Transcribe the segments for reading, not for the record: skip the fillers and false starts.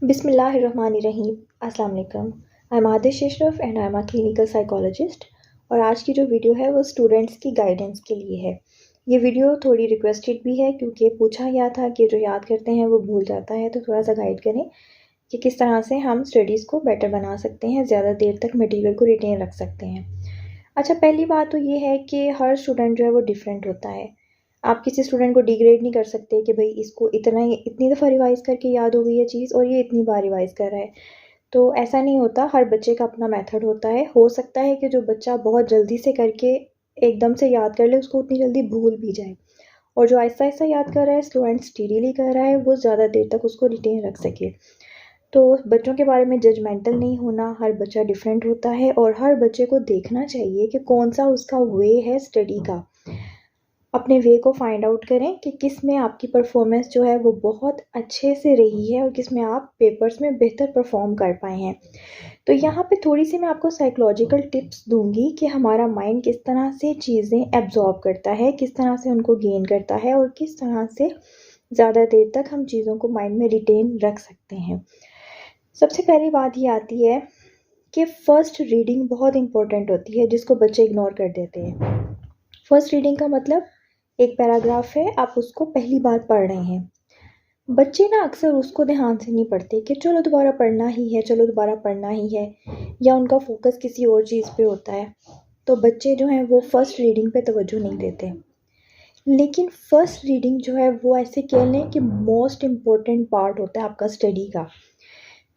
बिस्मिल्लाहिर्रहमानिर्रहीम। अस्सलाम वालेकुम। I am Adish Ashraf and I am a clinical psychologist. और आज की जो वीडियो है वो स्टूडेंट्स की गाइडेंस के लिए है। ये वीडियो थोड़ी रिक्वेस्टेड भी है क्योंकि पूछा गया था कि जो याद करते हैं वो भूल जाता है, तो थोड़ा सा गाइड करें कि किस तरह से हम स्टडीज़ को बेटर बना सकते हैं, ज़्यादा देर तक मटेरियल को रिटेन रख सकते हैं। अच्छा, पहली बात तो ये है कि हर स्टूडेंट जो है वो डिफरेंट होता है। आप किसी स्टूडेंट को डिग्रेड नहीं कर सकते कि भाई इसको इतनी दफ़ा रिवाइज़ करके याद हो गई ये चीज़ और ये इतनी बार रिवाइज़ कर रहा है। तो ऐसा नहीं होता, हर बच्चे का अपना मेथड होता है। हो सकता है कि जो बच्चा बहुत जल्दी से करके एकदम से याद कर ले, उसको उतनी जल्दी भूल भी जाए, और जो आहिस्ता-आहिस्ता याद कर रहा है, स्लो एंड स्टडीली कर रहा है, वो ज़्यादा देर तक उसको रिटेन रख सके। तो बच्चों के बारे में जजमेंटल नहीं होना, हर बच्चा डिफरेंट होता है और हर बच्चे को देखना चाहिए कि कौन-सा उसका वे है स्टडी का। अपने वे को फाइंड आउट करें कि किस में आपकी परफॉर्मेंस जो है वो बहुत अच्छे से रही है और किस में आप पेपर्स में बेहतर परफॉर्म कर पाए हैं। तो यहाँ पे थोड़ी सी मैं आपको साइकोलॉजिकल टिप्स दूंगी कि हमारा माइंड किस तरह से चीज़ें एब्जॉर्ब करता है, किस तरह से उनको गेन करता है और किस तरह से ज़्यादा देर तक हम चीज़ों को माइंड में रिटेन रख सकते हैं। सबसे पहली बात ये आती है कि फ़र्स्ट रीडिंग बहुत इंपॉर्टेंट होती है, जिसको बच्चे इग्नोर कर देते हैं। फ़र्स्ट रीडिंग का मतलब एक पैराग्राफ है, आप उसको पहली बार पढ़ रहे हैं। बच्चे ना अक्सर उसको ध्यान से नहीं पढ़ते कि चलो दोबारा पढ़ना ही है, चलो दोबारा पढ़ना ही है, या उनका फोकस किसी और चीज़ पे होता है। तो बच्चे जो हैं वो फ़र्स्ट रीडिंग पे तवज्जो नहीं देते। लेकिन फ़र्स्ट रीडिंग जो है वो ऐसे कह लें कि मोस्ट इम्पॉर्टेंट पार्ट होता है आपका स्टडी का।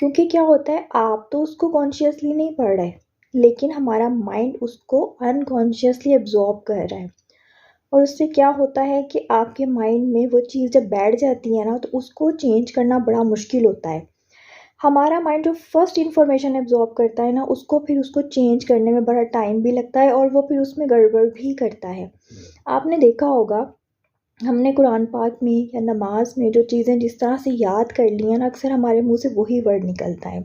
क्योंकि क्या होता है, आप तो उसको कॉन्शियसली नहीं पढ़ रहे, लेकिन हमारा माइंड उसको अनकॉन्शियसली एब्जॉर्ब कर रहा है। और उससे क्या होता है कि आपके माइंड में वो चीज़ जब बैठ जाती है ना, तो उसको चेंज करना बड़ा मुश्किल होता है। हमारा माइंड जो फर्स्ट इन्फॉर्मेशन एब्जॉर्ब करता है ना, उसको चेंज करने में बड़ा टाइम भी लगता है और वो फिर उसमें गड़बड़ भी करता है। आपने देखा होगा, हमने कुरान पाक में या नमाज में जो चीज़ें जिस तरह से याद कर ली हैं ना, अक्सर हमारे मुंह से वही वर्ड निकलता है।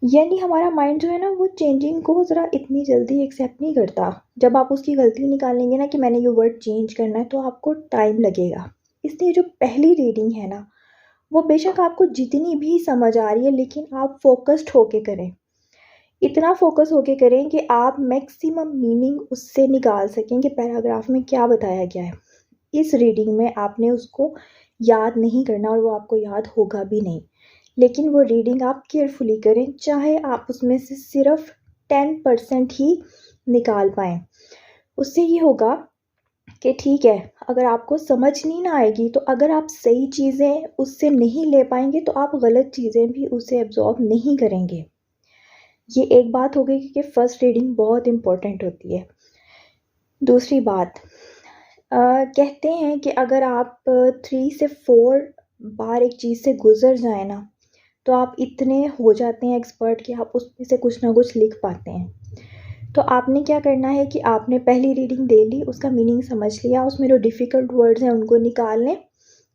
यानी हमारा माइंड जो है ना, वो चेंजिंग को ज़रा इतनी जल्दी एक्सेप्ट नहीं करता। जब आप उसकी गलती निकालेंगे ना कि मैंने ये वर्ड चेंज करना है, तो आपको टाइम लगेगा। इसलिए जो पहली रीडिंग है ना, वो बेशक आपको जितनी भी समझ आ रही है, लेकिन आप फोकस्ड होके करें। इतना फोकस होके करें कि आप मैक्सिमम मीनिंग उससे निकाल सकें कि पैराग्राफ में क्या बताया गया है। इस रीडिंग में आपने उसको याद नहीं करना और वो आपको याद होगा भी नहीं। लेकिन वो रीडिंग आप केयरफुली करें, चाहे आप उसमें से सिर्फ 10% ही निकाल पाएँ। उससे ये होगा कि ठीक है, अगर आपको समझ नहीं ना आएगी, तो अगर आप सही चीज़ें उससे नहीं ले पाएंगे, तो आप गलत चीज़ें भी उसे एब्जॉर्ब नहीं करेंगे। ये एक बात हो गई कि फ़र्स्ट रीडिंग बहुत इम्पोर्टेंट होती है। दूसरी बात, कहते हैं कि अगर आप 3 से 4 बार एक चीज़ से गुजर जाए ना, तो आप इतने हो जाते हैं एक्सपर्ट कि आप उसमें से कुछ ना कुछ लिख पाते हैं। तो आपने क्या करना है कि आपने पहली रीडिंग दे ली, उसका मीनिंग समझ लिया, उसमें जो डिफ़िकल्ट वर्ड्स हैं उनको निकाल लें।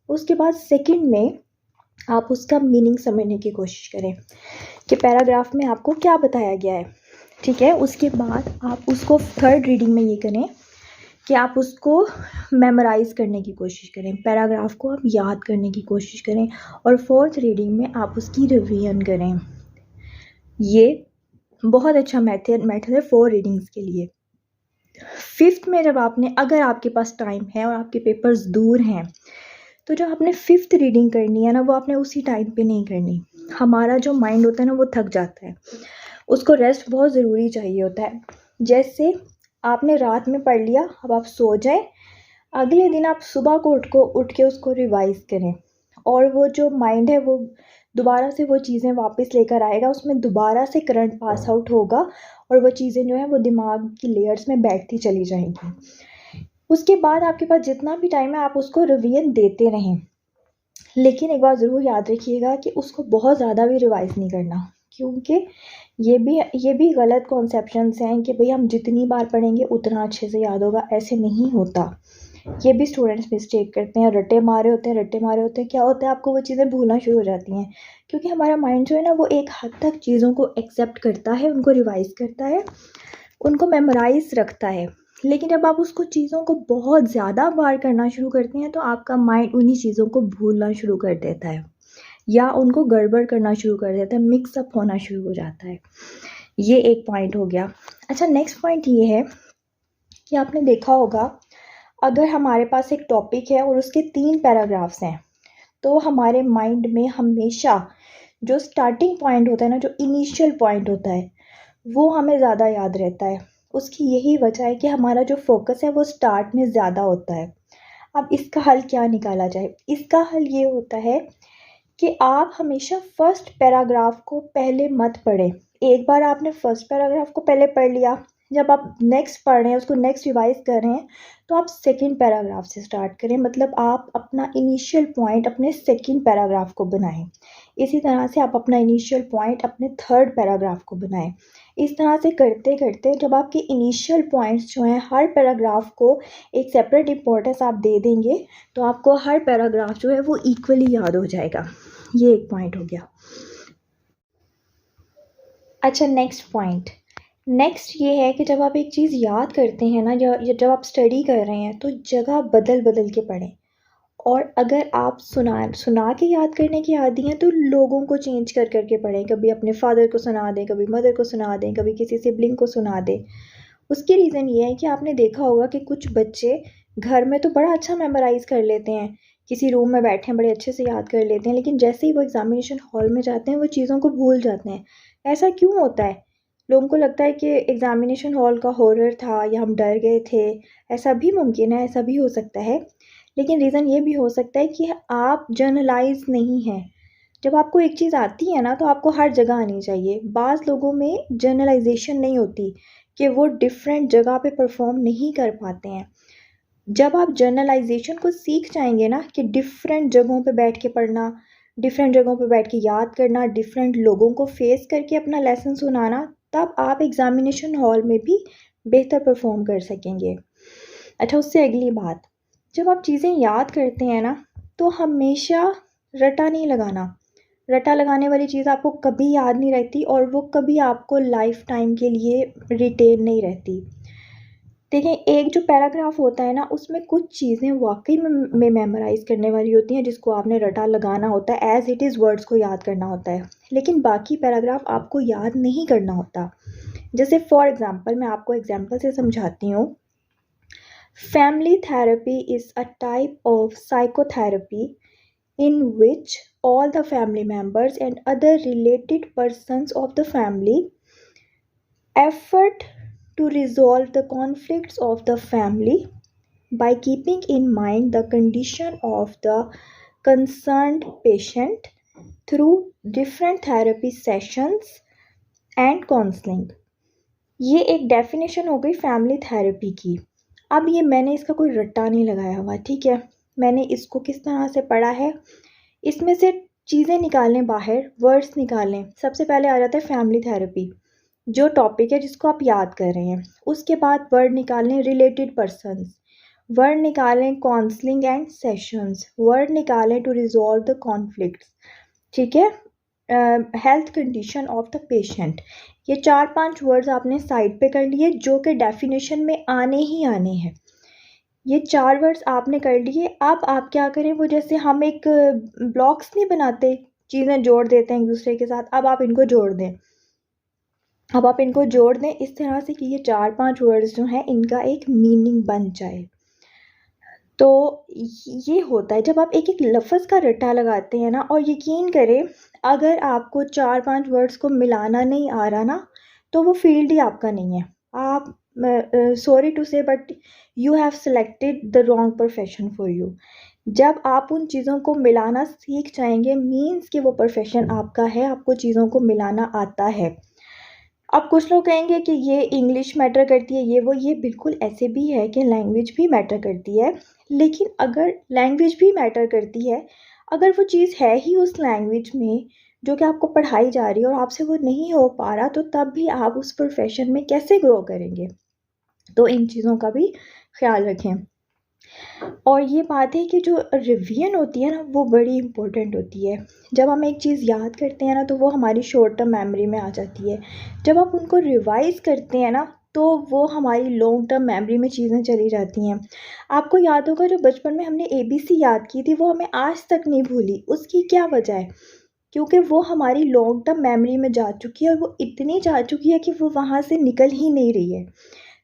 उसके बाद सेकंड में आप उसका मीनिंग समझने की कोशिश करें कि पैराग्राफ में आपको क्या बताया गया है। ठीक है, उसके बाद आप उसको थर्ड रीडिंग में ये करें कि आप उसको मेमोराइज़ करने की कोशिश करें, पैराग्राफ को आप याद करने की कोशिश करें, और फोर्थ रीडिंग में आप उसकी रिवीजन करें। ये बहुत अच्छा मेथड है 4 रीडिंग्स के लिए। फिफ्थ में जब आपने, अगर आपके पास टाइम है और आपके पेपर्स दूर हैं, तो जो आपने फिफ्थ रीडिंग करनी है ना, वो आपने उसी टाइम पे नहीं करनी। हमारा जो माइंड होता है ना, वो थक जाता है, उसको रेस्ट बहुत ज़रूरी चाहिए होता है। जैसे आपने रात में पढ़ लिया, अब आप सो जाए, अगले दिन आप सुबह को उठ के उसको रिवाइज़ करें, और वो जो माइंड है वो दोबारा से वो चीज़ें वापस लेकर आएगा, उसमें दोबारा से करंट पास आउट होगा और वो चीज़ें जो हैं वो दिमाग की लेयर्स में बैठती चली जाएंगी। उसके बाद आपके पास जितना भी टाइम है, आप उसको रिवीजन देते रहें। लेकिन एक बात ज़रूर याद रखिएगा कि उसको बहुत ज़्यादा भी रिवाइज़ नहीं करना, क्योंकि ये भी गलत कॉन्सेप्शंस हैं कि भाई हम जितनी बार पढ़ेंगे उतना अच्छे से याद होगा। ऐसे नहीं होता। ये भी स्टूडेंट्स मिस्टेक करते हैं, रट्टे मारे होते हैं। क्या होता है, आपको वो चीज़ें भूलना शुरू हो जाती हैं, क्योंकि हमारा माइंड जो है ना, वो एक हद तक चीज़ों को एक्सेप्ट करता है, उनको रिवाइज़ करता है, उनको मेमोराइज़ रखता है। लेकिन जब आप उसको चीज़ों को बहुत ज़्यादा बार करना शुरू करते हैं, तो आपका माइंड उन्हीं चीज़ों को भूलना शुरू कर देता है। या उनको गड़बड़ करना शुरू कर देता है, मिक्सअप होना शुरू हो जाता है। ये एक पॉइंट हो गया। अच्छा, नेक्स्ट पॉइंट ये है कि आपने देखा होगा, अगर हमारे पास एक टॉपिक है और उसके 3 पैराग्राफ्स हैं, तो हमारे माइंड में हमेशा जो स्टार्टिंग पॉइंट होता है ना, जो इनिशियल पॉइंट होता है, वो हमें ज़्यादा याद रहता है। उसकी यही वजह है कि हमारा जो फोकस है वो स्टार्ट में ज़्यादा होता है। अब इसका हल क्या निकाला जाए? इसका हल ये होता है कि आप हमेशा फर्स्ट पैराग्राफ को पहले मत पढ़ें। एक बार आपने फर्स्ट पैराग्राफ को पहले पढ़ लिया, जब आप नेक्स्ट पढ़ रहे हैं, उसको नेक्स्ट रिवाइज कर रहे हैं, तो आप सेकंड पैराग्राफ से स्टार्ट करें। मतलब आप अपना इनिशियल पॉइंट अपने सेकंड पैराग्राफ को बनाएं। इसी तरह से आप अपना इनिशियल पॉइंट अपने थर्ड पैराग्राफ को बनाएं। इस तरह से करते करते जब आपके इनिशियल पॉइंट्स जो हैं, हर पैराग्राफ को एक सेपरेट इम्पोर्टेंस आप दे देंगे, तो आपको हर पैराग्राफ जो है वो इक्वली याद हो जाएगा। ये एक पॉइंट हो गया। अच्छा, नेक्स्ट ये है कि जब आप एक चीज़ याद करते हैं ना, या जब आप स्टडी कर रहे हैं, तो जगह बदल बदल के पढ़ें। और अगर आप सुना के याद करने की आदी हैं, तो लोगों को चेंज कर करके पढ़ें। कभी अपने फादर को सुना दें, कभी मदर को सुना दें, कभी किसी सिबलिंग को सुना दें। उसकी रीज़न ये है कि आपने देखा होगा कि कुछ बच्चे घर में तो बड़ा अच्छा मेमोराइज़ कर लेते हैं, किसी रूम में बैठे हैं बड़े अच्छे से याद कर लेते हैं, लेकिन जैसे ही वो एग्ज़ामिनेशन हॉल में जाते हैं, वो चीज़ों को भूल जाते हैं। ऐसा क्यों होता है? लोगों को लगता है कि एग्ज़ामिनेशन हॉल का हॉरर था, या हम डर गए थे। ऐसा भी मुमकिन है, ऐसा भी हो सकता है। लेकिन रीज़न ये भी हो सकता है कि आप जर्नलाइज़ नहीं हैं। जब आपको एक चीज़ आती है ना, तो आपको हर जगह आनी चाहिए। बाज़ लोगों में जर्नलाइजेशन नहीं होती, कि वो डिफरेंट जगह पे परफॉर्म नहीं कर पाते हैं। जब आप जर्नलाइजेशन को सीख जाएंगे ना, कि डिफरेंट जगहों पे बैठ के पढ़ना, डिफरेंट जगहों पे बैठ के याद करना, डिफरेंट लोगों को फेस करके अपना लेसन सुनाना, तब आप एग्ज़ामिनेशन हॉल में भी बेहतर परफॉर्म कर सकेंगे। अच्छा, उससे अगली बात, जब आप चीज़ें याद करते हैं ना, तो हमेशा रटा नहीं लगाना। रटा लगाने वाली चीज़ आपको कभी याद नहीं रहती, और वो कभी आपको लाइफ टाइम के लिए रिटेन नहीं रहती। देखें, एक जो पैराग्राफ होता है ना, उसमें कुछ चीज़ें वाकई में मेमोराइज़ करने वाली होती हैं, जिसको आपने रटा लगाना होता है, एज़ इट इज़ वर्ड्स को याद करना होता है। लेकिन बाकी पैराग्राफ आपको याद नहीं करना होता। जैसे फॉर एग्ज़ाम्पल, मैं आपको एग्ज़ाम्पल से समझाती हूँ। Family therapy is a type of psychotherapy in which all the family members and other related persons of the family effort to resolve the conflicts of the family by keeping in mind the condition of the concerned patient through different therapy sessions and counseling। ये एक definition हो गई family therapy की। अब ये मैंने इसका कोई रट्टा नहीं लगाया हुआ, ठीक है। मैंने इसको किस तरह से पढ़ा है, इसमें से चीज़ें निकालें, बाहर वर्ड्स निकालें। सबसे पहले आ जाता है फैमिली थेरेपी, जो टॉपिक है जिसको आप याद कर रहे हैं। उसके बाद वर्ड निकालें रिलेटेड पर्सन्स, वर्ड निकालें काउंसलिंग एंड सेशंस, वर्ड निकालें टू रिजॉल्व द कॉन्फ्लिक्ट्स, ठीक है, health condition of the patient. ये 4-5 वर्ड्स आपने साइड पे कर लिए, जो कि डेफिनेशन में आने ही आने हैं। ये 4 वर्ड्स आपने कर लिए। अब आप क्या करें, वो जैसे हम एक ब्लॉक्स नहीं बनाते, चीज़ें जोड़ देते हैं एक दूसरे के साथ, अब आप इनको जोड़ दें। अब आप इनको जोड़ दें इस तरह से कि ये 4-5 वर्ड्स जो हैं, इनका एक मीनिंग बन जाए। तो ये होता है जब आप एक एक लफ्ज़ का रट्टा लगाते हैं ना। और यकीन करें, अगर आपको 4-5 वर्ड्स को मिलाना नहीं आ रहा ना, तो वो फील्ड ही आपका नहीं है। आप सॉरी टू से, but you have selected the wrong profession for you. जब आप उन चीज़ों को मिलाना सीख जाएंगे, मीन्स कि वो प्रोफेशन आपका है, आपको चीज़ों को मिलाना आता है। अब कुछ लोग कहेंगे कि ये इंग्लिश मैटर करती है, ये बिल्कुल ऐसे भी है कि लैंग्वेज भी मैटर करती है। लेकिन अगर लैंग्वेज भी मैटर करती है, अगर वो चीज़ है ही उस लैंग्वेज में जो कि आपको पढ़ाई जा रही है, और आपसे वो नहीं हो पा रहा, तो तब भी आप उस प्रोफेशन में कैसे ग्रो करेंगे? तो इन चीज़ों का भी ख्याल रखें। और ये बात है कि जो रिवीजन होती है ना, वो बड़ी इम्पोर्टेंट होती है। जब हम एक चीज़ याद करते हैं ना, तो वो हमारी शॉर्ट टर्म मेमोरी में आ जाती है। जब आप उनको रिवाइज़ करते हैं ना, तो वो हमारी लॉन्ग टर्म मेमोरी में चीज़ें चली जाती हैं। आपको याद होगा, जो बचपन में हमने ABC याद की थी, वो हमें आज तक नहीं भूली। उसकी क्या वजह है? क्योंकि वो हमारी लॉन्ग टर्म मेमोरी में जा चुकी है और वो इतनी जा चुकी है कि वो वहाँ से निकल ही नहीं रही है।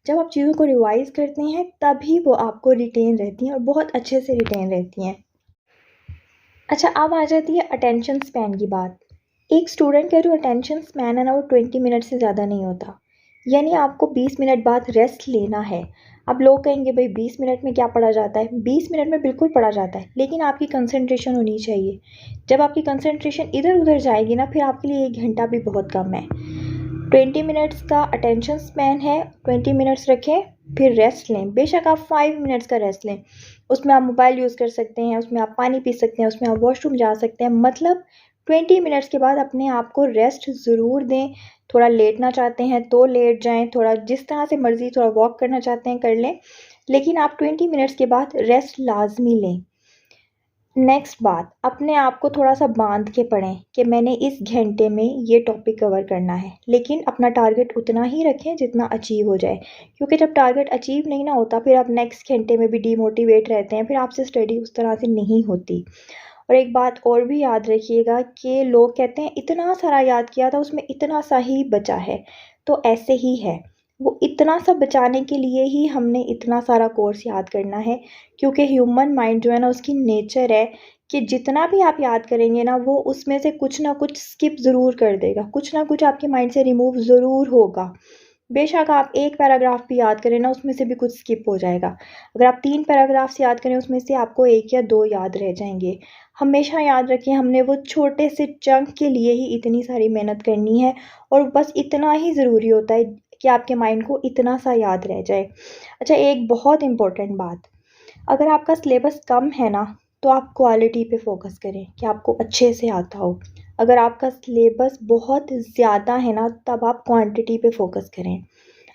जब आप चीज़ों को रिवाइज़ करते हैं तभी वो आपको रिटेन रहती हैं और बहुत अच्छे से रिटेन रहती हैं। अच्छा, अब आ जाती है अटेंशन स्पैन की बात। एक स्टूडेंट का जो अटेंशन स्पैन है ना, वो 20 मिनट से ज़्यादा नहीं होता। यानी आपको 20 मिनट बाद रेस्ट लेना है। अब लोग कहेंगे भाई 20 मिनट में क्या पढ़ा जाता है? 20 मिनट में बिल्कुल पढ़ा जाता है, लेकिन आपकी कंसंट्रेशन होनी चाहिए। जब आपकी कंसंट्रेशन इधर-उधर जाएगी ना, फिर आपके लिए 1 घंटा भी बहुत कम है। 20 मिनट्स का अटेंशन स्पैन है, 20 मिनट्स रखें, फिर रेस्ट लें। बेशक आप 5 मिनट्स का रेस्ट लें, उसमें आप मोबाइल यूज़ कर सकते हैं, उसमें आप पानी पी सकते हैं, उसमें आप वॉशरूम जा सकते हैं। मतलब 20 मिनट्स के बाद अपने आप को रेस्ट ज़रूर दें। थोड़ा लेटना चाहते हैं तो लेट जाएँ, थोड़ा जिस तरह से मर्ज़ी, थोड़ा वॉक करना चाहते हैं कर लें, लेकिन आप 20 मिनट्स के बाद रेस्ट लाज़मी लें। नेक्स्ट बात, अपने आप को थोड़ा-सा बाँध के पढ़ें कि मैंने इस घंटे में ये टॉपिक कवर करना है, लेकिन अपना टारगेट उतना ही रखें जितना अचीव हो जाए। क्योंकि जब टारगेट अचीव नहीं ना होता, फिर आप नेक्स्ट घंटे में भी डिमोटिवेट रहते हैं, फिर आपसे स्टडी उस तरह से नहीं होती। और एक बात और भी याद रखिएगा कि लोग कहते हैं इतना सारा याद किया था, उसमें इतना सा ही बचा है, तो ऐसे ही है। वो इतना सा बचाने के लिए ही हमने इतना सारा कोर्स याद करना है, क्योंकि ह्यूमन माइंड जो है ना, उसकी नेचर है कि जितना भी आप याद करेंगे ना, वो उसमें से कुछ ना कुछ स्किप ज़रूर कर देगा, कुछ ना कुछ आपके माइंड से रिमूव ज़रूर होगा। बेशक आप 1 पैराग्राफ भी याद करें ना, उसमें से भी कुछ स्किप हो जाएगा। अगर आप 3 पैराग्राफ्स याद करें, उसमें से आपको 1 या 2 याद रह जाएँगे। हमेशा याद रखें, हमने वो छोटे से चंक के लिए ही इतनी सारी मेहनत करनी है, और बस इतना ही ज़रूरी होता है कि आपके माइंड को इतना सा याद रह जाए। अच्छा, एक बहुत इम्पोर्टेंट बात, अगर आपका सिलेबस कम है ना, तो आप क्वालिटी पे फ़ोकस करें कि आपको अच्छे से आता हो। अगर आपका सिलेबस बहुत ज़्यादा है ना, तब आप क्वांटिटी पे फ़ोकस करें।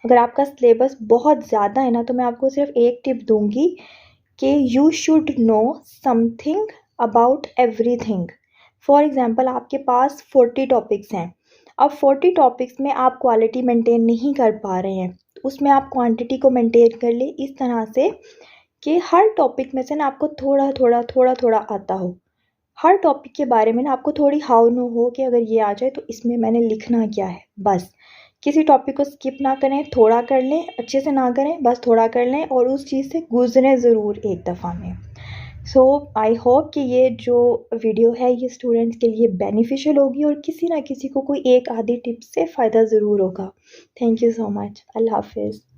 अगर आपका सिलेबस बहुत ज़्यादा है ना, तो मैं आपको सिर्फ एक टिप दूँगी कि you should know something about everything. For example, आपके पास 40 टॉपिक्स हैं। अब 40 टॉपिक्स में आप क्वालिटी मेंटेन नहीं कर पा रहे हैं, तो उसमें आप क्वांटिटी को मेंटेन कर लें इस तरह से कि हर टॉपिक में से ना आपको थोड़ा-थोड़ा, थोड़ा-थोड़ा आता हो। हर टॉपिक के बारे में ना आपको थोड़ी हाउ नो हो कि अगर ये आ जाए तो इसमें मैंने लिखना क्या है, बस। किसी टॉपिक को स्किप ना करें, थोड़ा कर लें, अच्छे से ना करें, बस थोड़ा कर लें और उस चीज़ से गुज़रें ज़रूर एक दफ़ा में। सो आई होप कि ये जो वीडियो है ये स्टूडेंट्स के लिए बेनिफिशियल होगी और किसी ना किसी को कोई एक आधी टिप से फ़ायदा ज़रूर होगा। Thank you so much. अल्लाह हाफ़िज़।